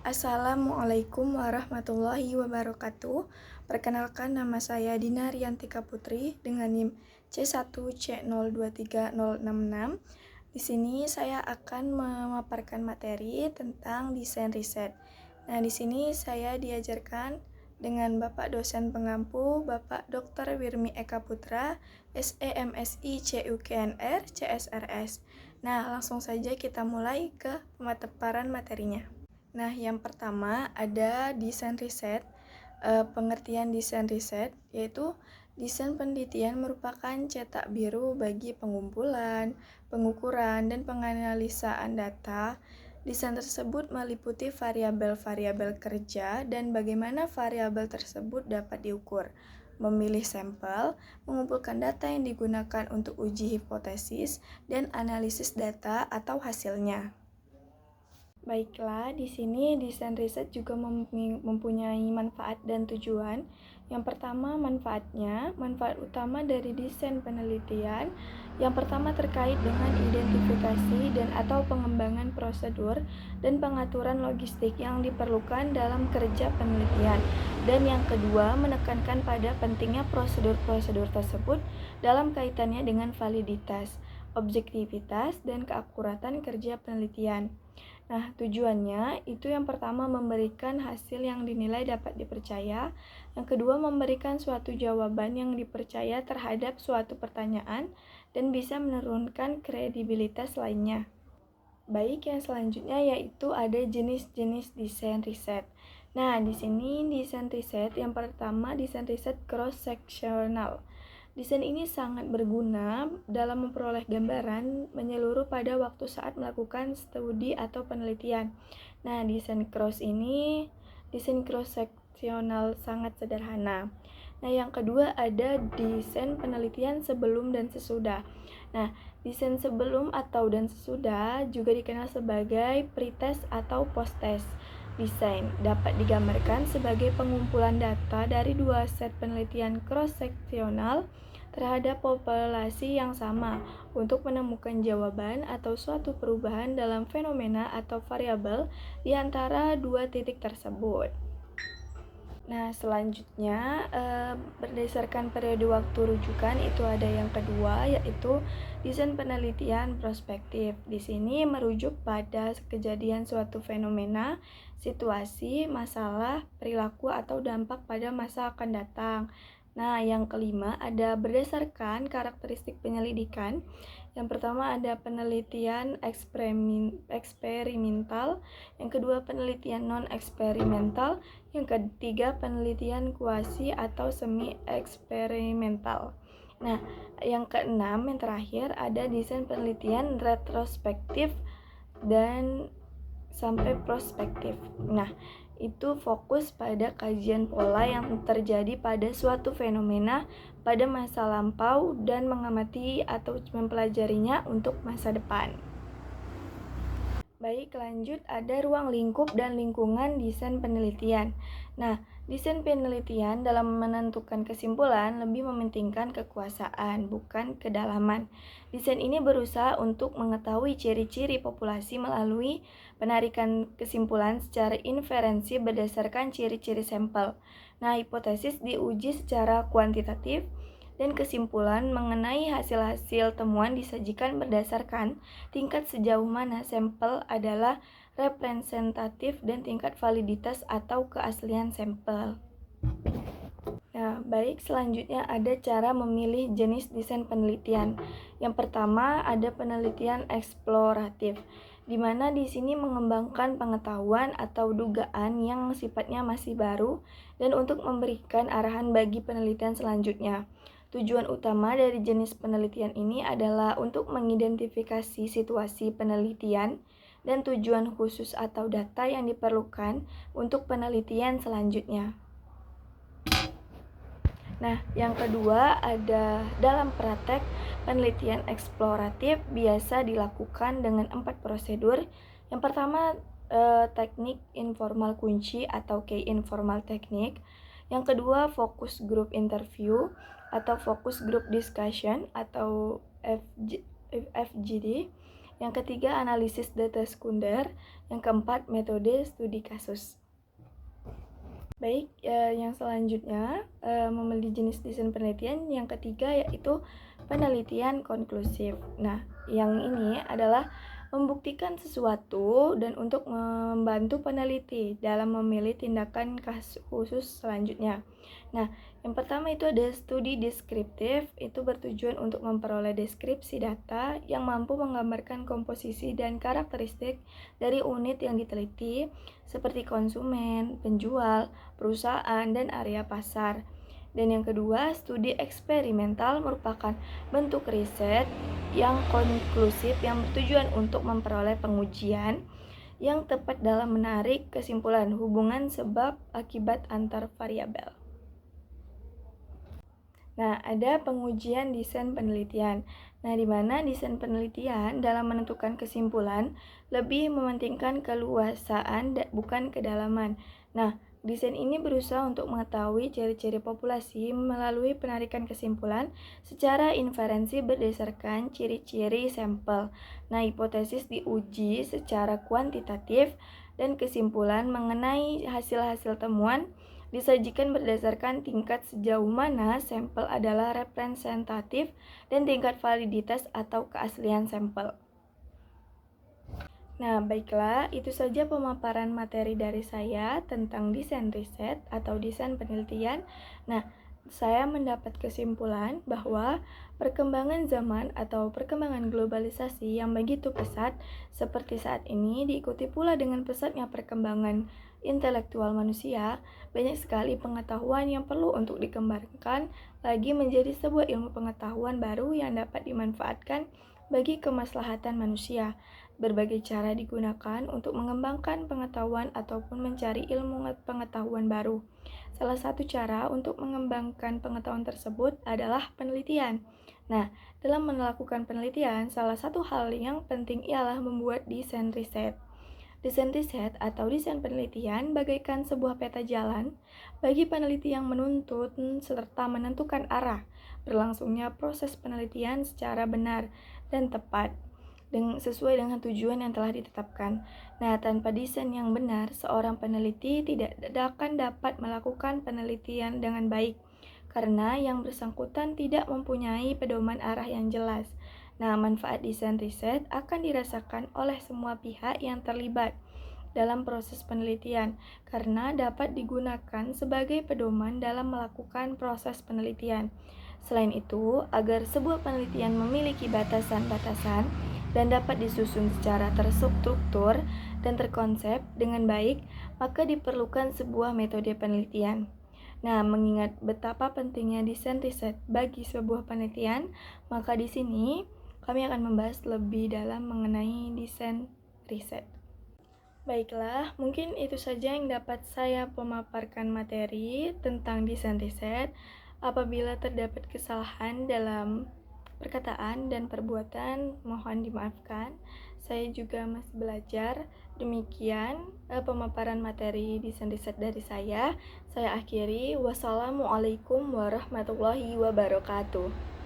Assalamualaikum warahmatullahi wabarakatuh. Perkenalkan, nama saya Dina Riantika Putri dengan NIM C1C023066. Di sini saya akan memaparkan materi tentang desain riset. Nah, di sini saya diajarkan dengan Bapak dosen pengampu, Bapak Dr. Wirmi Eka Putra, SEMSI CUKNR CSRS. Nah, langsung saja kita mulai ke pemaparan materinya. Nah, yang pertama ada desain riset. Pengertian desain riset yaitu desain penelitian merupakan cetak biru bagi pengumpulan, pengukuran, dan penganalisaan data. Desain tersebut meliputi variabel-variabel kerja dan bagaimana variabel tersebut dapat diukur, memilih sampel, mengumpulkan data yang digunakan untuk uji hipotesis, dan analisis data atau hasilnya. Baiklah, di sini desain riset juga mempunyai manfaat dan tujuan. Yang pertama, manfaat utama dari desain penelitian. Yang pertama terkait dengan identifikasi dan atau pengembangan prosedur dan pengaturan logistik yang diperlukan dalam kerja penelitian. Dan yang kedua, menekankan pada pentingnya prosedur-prosedur tersebut dalam kaitannya dengan validitas, objektivitas, dan keakuratan kerja penelitian. Nah, tujuannya itu yang pertama memberikan hasil yang dinilai dapat dipercaya, yang kedua memberikan suatu jawaban yang dipercaya terhadap suatu pertanyaan dan bisa menurunkan kredibilitas lainnya. Baik, yang selanjutnya yaitu ada jenis-jenis desain riset. Nah, di sini desain riset yang pertama desain riset cross-sectional. Desain ini sangat berguna dalam memperoleh gambaran menyeluruh pada waktu saat melakukan studi atau penelitian. Nah, desain cross-seksional sangat sederhana. Nah, yang kedua ada desain penelitian sebelum dan sesudah. Nah, desain sebelum atau dan sesudah juga dikenal sebagai pretest atau post-test. Desain dapat digambarkan sebagai pengumpulan data dari dua set penelitian cross-seksional terhadap populasi yang sama untuk menemukan jawaban atau suatu perubahan dalam fenomena atau variabel di antara dua titik tersebut. Nah, selanjutnya berdasarkan periode waktu rujukan itu ada yang kedua yaitu desain penelitian prospektif. Di sini merujuk pada kejadian suatu fenomena, situasi, masalah, perilaku atau dampak pada masa akan datang. Nah, yang kelima ada berdasarkan karakteristik penyelidikan. Yang pertama ada penelitian eksperimental, yang kedua penelitian non-eksperimental, yang ketiga penelitian kuasi atau semi eksperimental. Nah, yang keenam yang terakhir ada desain penelitian retrospektif dan sampai prospektif. Nah, itu fokus pada kajian pola yang terjadi pada suatu fenomena pada masa lampau dan mengamati atau mempelajarinya untuk masa depan. Baik, lanjut ada ruang lingkup dan lingkungan desain penelitian. Nah, desain penelitian dalam menentukan kesimpulan lebih mementingkan kekuasaan, bukan kedalaman. Desain ini berusaha untuk mengetahui ciri-ciri populasi melalui penarikan kesimpulan secara inferensi berdasarkan ciri-ciri sampel. Nah, hipotesis diuji secara kuantitatif, dan kesimpulan mengenai hasil-hasil temuan disajikan berdasarkan tingkat sejauh mana sampel adalah representatif dan tingkat validitas atau keaslian sampel. Nah, baik, selanjutnya ada cara memilih jenis desain penelitian. Yang pertama ada penelitian eksploratif, di mana di sini mengembangkan pengetahuan atau dugaan yang sifatnya masih baru dan untuk memberikan arahan bagi penelitian selanjutnya. Tujuan utama dari jenis penelitian ini adalah untuk mengidentifikasi situasi penelitian dan tujuan khusus atau data yang diperlukan untuk penelitian selanjutnya. Nah, yang kedua ada dalam praktek penelitian eksploratif biasa dilakukan dengan 4 prosedur. Yang pertama teknik informal kunci atau key informal technique. Yang kedua focus group interview atau focus group discussion atau FGD. Yang ketiga, analisis data sekunder. Yang keempat, metode studi kasus. Baik, yang selanjutnya memilih jenis desain penelitian. Yang ketiga yaitu penelitian konklusif. Nah, yang ini adalah membuktikan sesuatu dan untuk membantu peneliti dalam memilih tindakan khusus selanjutnya. Nah, yang pertama itu ada studi deskriptif, itu bertujuan untuk memperoleh deskripsi data yang mampu menggambarkan komposisi dan karakteristik dari unit yang diteliti, seperti konsumen, penjual, perusahaan, dan area pasar. Dan yang kedua, studi eksperimental merupakan bentuk riset yang konklusif yang bertujuan untuk memperoleh pengujian yang tepat dalam menarik kesimpulan hubungan sebab akibat antar variabel. Nah, ada pengujian desain penelitian. Nah, di mana desain penelitian dalam menentukan kesimpulan lebih mementingkan keluasaan bukan kedalaman. Nah, desain ini berusaha untuk mengetahui ciri-ciri populasi melalui penarikan kesimpulan secara inferensi berdasarkan ciri-ciri sampel. Nah, hipotesis diuji secara kuantitatif dan kesimpulan mengenai hasil-hasil temuan disajikan berdasarkan tingkat sejauh mana sampel adalah representatif dan tingkat validitas atau keaslian sampel. Nah, baiklah, itu saja pemaparan materi dari saya tentang desain riset atau desain penelitian. Nah, saya mendapat kesimpulan bahwa perkembangan zaman atau perkembangan globalisasi yang begitu pesat seperti saat ini diikuti pula dengan pesatnya perkembangan intelektual manusia. Banyak sekali pengetahuan yang perlu untuk dikembangkan lagi menjadi sebuah ilmu pengetahuan baru yang dapat dimanfaatkan bagi kemaslahatan manusia. Berbagai cara digunakan untuk mengembangkan pengetahuan ataupun mencari ilmu pengetahuan baru. Salah satu cara untuk mengembangkan pengetahuan tersebut adalah penelitian. Nah, dalam melakukan penelitian, salah satu hal yang penting ialah membuat desain riset. Desain riset atau desain penelitian bagaikan sebuah peta jalan bagi peneliti yang menuntut serta menentukan arah berlangsungnya proses penelitian secara benar dan tepat sesuai dengan tujuan yang telah ditetapkan. Nah, tanpa desain yang benar, seorang peneliti tidak akan dapat melakukan penelitian dengan baik karena yang bersangkutan tidak mempunyai pedoman arah yang jelas. Nah, manfaat desain riset akan dirasakan oleh semua pihak yang terlibat dalam proses penelitian karena dapat digunakan sebagai pedoman dalam melakukan proses penelitian. Selain itu, agar sebuah penelitian memiliki batasan-batasan dan dapat disusun secara terstruktur dan terkonsep dengan baik, maka diperlukan sebuah metode penelitian. Nah, mengingat betapa pentingnya desain riset bagi sebuah penelitian, maka di sini kami akan membahas lebih dalam mengenai desain riset. Baiklah, mungkin itu saja yang dapat saya pemaparkan materi tentang desain riset. Apabila terdapat kesalahan dalam perkataan dan perbuatan, mohon dimaafkan. Saya juga masih belajar. Demikian pemaparan materi desain riset dari saya. Saya akhiri. Wassalamualaikum warahmatullahi wabarakatuh.